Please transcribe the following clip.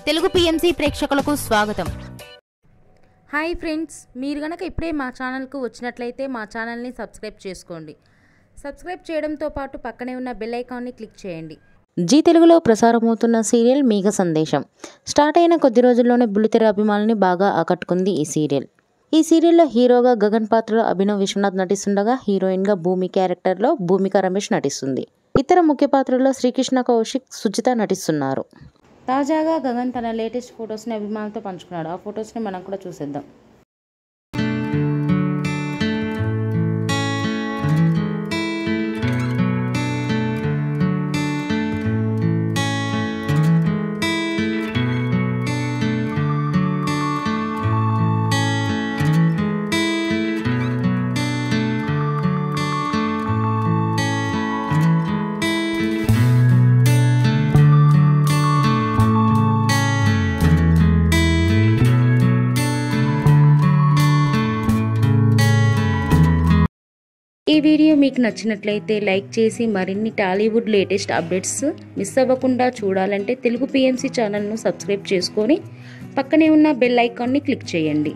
Telugu PMC ప్రేక్షకులకు స్వాగతం. Hi friends, మీరు గనక ఇప్పుడే మా ఛానల్కు వచ్చినట్లయితే మా ఛానల్ని సబ్స్క్రైబ్ చేసుకోండి. సబ్స్క్రైబ్ చేయడంతో పాటు పక్కనే ఉన్న బెల్ ఐకాన్ని క్లిక్ చేయండి. జీ తెలుగులో ప్రసారమవుతున్న సీరియల్ మేఘ సందేశం స్టార్ట్ అయిన కొద్ది రోజుల్లోనే బుల్లితెర అభిమానుల్ని బాగా ఆకట్టుకుంది ఈ సీరియల్. ఈ సీరియల్లో హీరోగా గగన్ పాత్రలో అభినవ్ విశ్వనాథ్ నటిస్తుండగా హీరోయిన్గా భూమి క్యారెక్టర్లో భూమిక రమేష్ నటిస్తుంది. ఇతర ముఖ్య పాత్రల్లో శ్రీకృష్ణ కౌశిక్, సుజిత నటిస్తున్నారు. తాజాగా గగన్ తన లేటెస్ట్ ఫొటోస్ని అభిమానులతో పంచుకున్నాడు. ఆ ఫొటోస్ని మనం కూడా చూసేద్దాం. ఈ వీడియో మీకు నచ్చినట్లయితే లైక్ చేసి మరిన్ని టాలీవుడ్ లేటెస్ట్ అప్డేట్స్ మిస్ అవ్వకుండా చూడాలంటే తెలుగు పిఎంసి ఛానల్ను సబ్స్క్రైబ్ చేసుకొని పక్కనే ఉన్న బెల్ ఐకాన్ని క్లిక్ చేయండి.